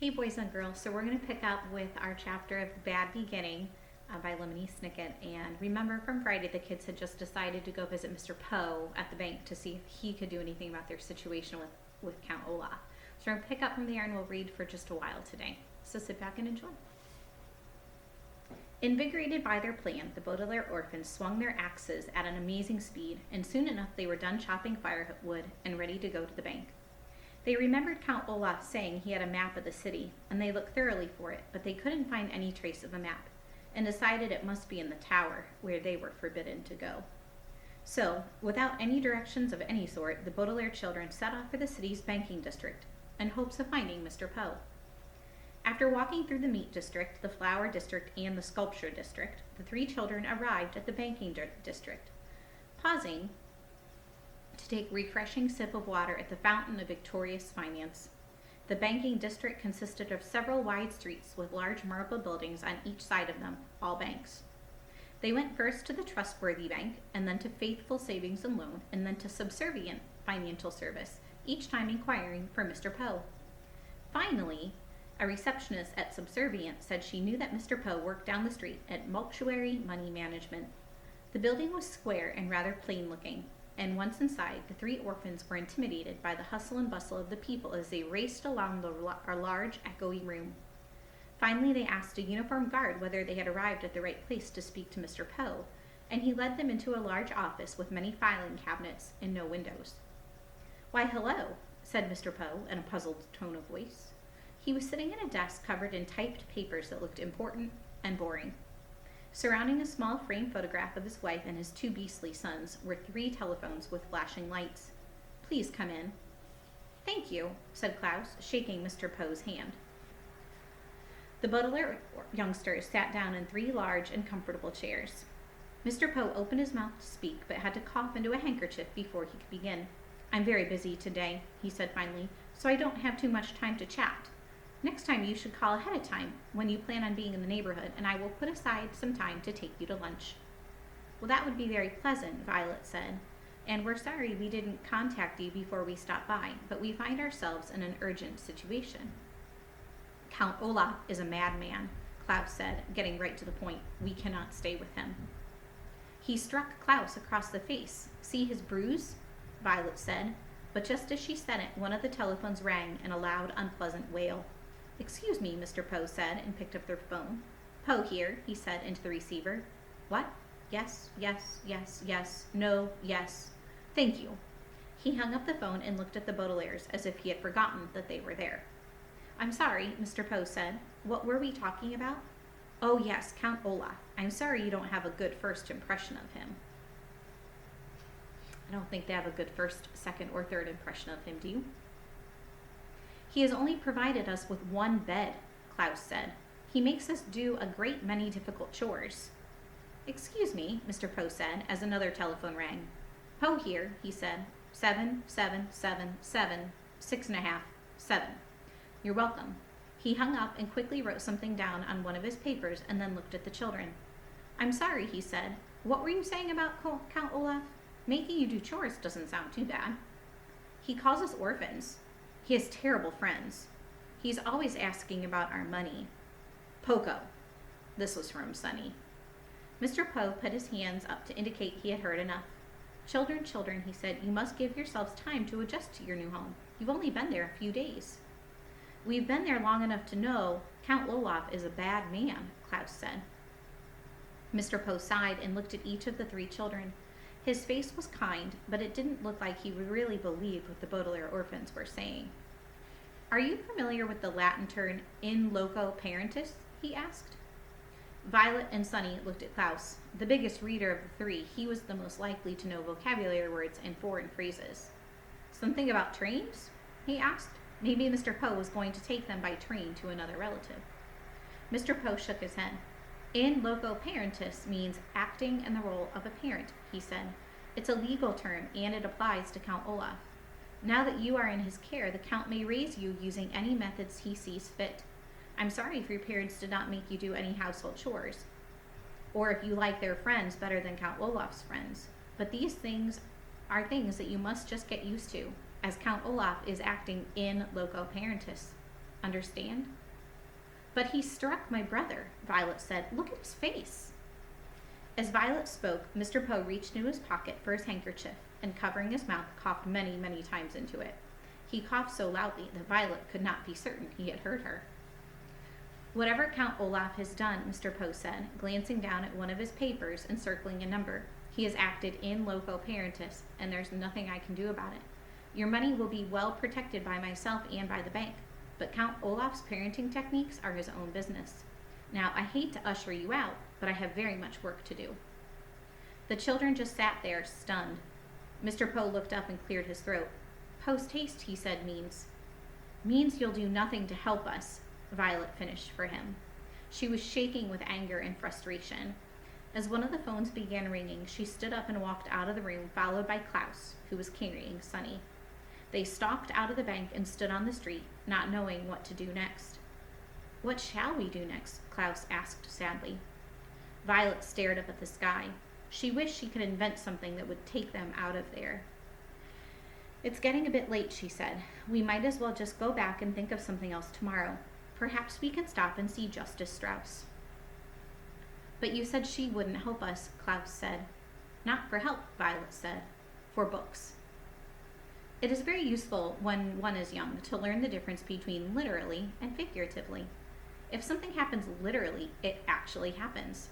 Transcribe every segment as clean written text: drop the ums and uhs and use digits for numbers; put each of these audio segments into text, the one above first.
Hey boys and girls, so we're going to pick up with our chapter of The Bad Beginning by Lemony Snicket. And remember from Friday, the kids had just decided to go visit Mr. Poe at the bank to see if he could do anything about their situation with Count Olaf. So we're going to pick up from there and we'll read for just a while today. So sit back and enjoy. Invigorated by their plan, the Baudelaire orphans swung their axes at an amazing speed, and soon enough they were done chopping firewood and ready to go to the bank. They remembered Count Olaf saying he had a map of the city, and they looked thoroughly for it, but they couldn't find any trace of a map, and decided it must be in the tower, where they were forbidden to go. So, without any directions of any sort, the Baudelaire children set off for the city's banking district, in hopes of finding Mr. Poe. After walking through the meat district, the flower district, and the sculpture district, the three children arrived at the banking district. Pausing to take a refreshing sip of water at the fountain of victorious finance. The banking district consisted of several wide streets with large marble buildings on each side of them, all banks. They went first to the Trustworthy Bank, and then to Faithful Savings and Loan, and then to Subservient Financial Service, each time inquiring for Mr. Poe. Finally, a receptionist at Subservient said she knew that Mr. Poe worked down the street at Mortuary Money Management. The building was square and rather plain-looking, and once inside, the three orphans were intimidated by the hustle and bustle of the people as they raced along a large, echoey room. Finally, they asked a uniformed guard whether they had arrived at the right place to speak to Mr. Poe, and he led them into a large office with many filing cabinets and no windows. "Why, hello," said Mr. Poe in a puzzled tone of voice. He was sitting at a desk covered in typed papers that looked important and boring. Surrounding a small framed photograph of his wife and his two beastly sons were three telephones with flashing lights. "Please come in." "Thank you," said Klaus, shaking Mr. Poe's hand. The Baudelaire youngsters sat down in three large and comfortable chairs. Mr. Poe opened his mouth to speak, but had to cough into a handkerchief before he could begin. "I'm very busy today," he said finally, "so I don't have too much time to chat. Next time you should call ahead of time when you plan on being in the neighborhood, and I will put aside some time to take you to lunch." "Well, that would be very pleasant," Violet said, "and we're sorry we didn't contact you before we stopped by, but we find ourselves in an urgent situation." "Count Olaf is a madman," Klaus said, getting right to the point. "We cannot stay with him." "He struck Klaus across the face. See his bruise?" Violet said, but just as she said it, one of the telephones rang in a loud, unpleasant wail. "Excuse me," Mr. Poe said, and picked up the phone. "Poe here," he said into the receiver. "What? Yes, yes, yes, yes, no, yes. Thank you." He hung up the phone and looked at the Baudelaires as if he had forgotten that they were there. "I'm sorry," Mr. Poe said. "What were we talking about?" "Oh yes, Count Olaf. I'm sorry you don't have a good first impression of him." I don't think they have a good first, second, or third impression of him, do you? "He has only provided us with one bed," Klaus said. "He makes us do a great many difficult chores." "Excuse me," Mr. Poe said, as another telephone rang. "Poe here," he said. 77777 6.5 7. "You're welcome." He hung up and quickly wrote something down on one of his papers and then looked at the children. "I'm sorry," he said. "What were you saying about Count Olaf? Making you do chores doesn't sound too bad." "He calls us orphans. He has terrible friends. He's always asking about our money. Poco." This was from Sonny. Mr. Poe put his hands up to indicate he had heard enough. Children, children," he said, "you must give yourselves time to adjust to your new home. You've only been there a few days." "We've been there long enough to know Count Olaf is a bad man," Klaus said. Mr. Poe sighed and looked at each of the three children. His face was kind, but it didn't look like he really believed what the Baudelaire orphans were saying. "Are you familiar with the Latin term in loco parentis?" he asked. Violet and Sonny looked at Klaus. The biggest reader of the three, he was the most likely to know vocabulary words and foreign phrases. "Something about trains?" he asked. Maybe Mr. Poe was going to take them by train to another relative. Mr. Poe shook his head. "In loco parentis means acting in the role of a parent," he said. "It's a legal term, and it applies to Count Olaf. Now that you are in his care, the Count may raise you using any methods he sees fit. I'm sorry if your parents did not make you do any household chores, or if you like their friends better than Count Olaf's friends. But these things are things that you must just get used to, as Count Olaf is acting in loco parentis." Understand? But he struck my brother, Violet said. Look at his face. As Violet spoke, Mr. Poe reached into his pocket for his handkerchief and, covering his mouth, coughed many, many times into it. He coughed so loudly that Violet could not be certain he had heard her. Whatever Count Olaf has done, Mr. Poe said, glancing down at one of his papers and circling a number, he has acted in loco parentis, and there's nothing I can do about it. Your money will be well protected by myself and by the bank, but Count Olaf's parenting techniques are his own business. Now, I hate to usher you out, but I have very much work to do. The children just sat there, stunned. Mr. Poe looked up and cleared his throat. Post haste, he said, means you'll do nothing to help us, Violet finished for him. She was shaking with anger and frustration. As one of the phones began ringing, she stood up and walked out of the room, followed by Klaus, who was carrying Sonny. They stalked out of the bank and stood on the street, not knowing what to do next. What shall we do next? Klaus asked sadly. Violet stared up at the sky. She wished she could invent something that would take them out of there. It's getting a bit late, she said. We might as well just go back and think of something else tomorrow. Perhaps we can stop and see Justice Strauss. But you said she wouldn't help us, Klaus said. Not for help, Violet said. For books. It is very useful when one is young to learn the difference between literally and figuratively. If something happens literally, it actually happens.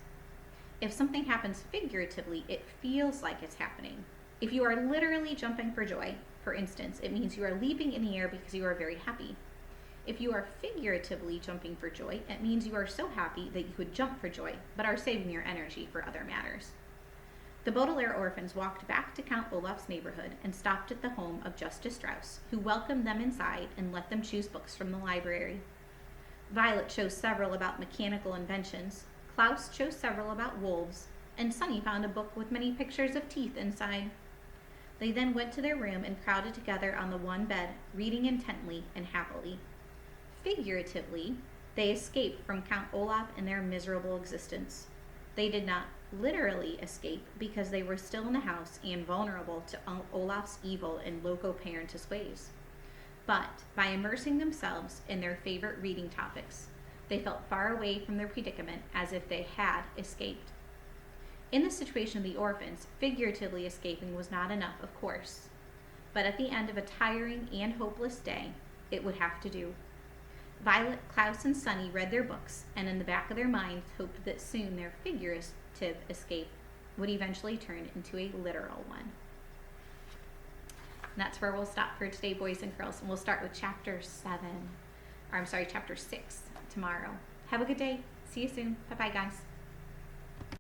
If something happens figuratively, it feels like it's happening. If you are literally jumping for joy, for instance, it means you are leaping in the air because you are very happy. If you are figuratively jumping for joy, it means you are so happy that you could jump for joy, but are saving your energy for other matters. The Baudelaire orphans walked back to Count Olaf's neighborhood and stopped at the home of Justice Strauss, who welcomed them inside and let them choose books from the library. Violet chose several about mechanical inventions, Klaus chose several about wolves, and Sonny found a book with many pictures of teeth inside. They then went to their room and crowded together on the one bed, reading intently and happily. Figuratively, they escaped from Count Olaf and their miserable existence. They did not literally escape because they were still in the house and vulnerable to Olaf's evil and loco parentis ways. But by immersing themselves in their favorite reading topics, they felt far away from their predicament as if they had escaped. In the situation of the orphans, figuratively escaping was not enough, of course. But at the end of a tiring and hopeless day, it would have to do. Violet, Klaus, and Sonny read their books, and in the back of their minds hoped that soon their figurative escape would eventually turn into a literal one. And that's where we'll stop for today, boys and girls, and we'll start with chapter 6 tomorrow. Have a good day. See you soon. Bye-bye, guys.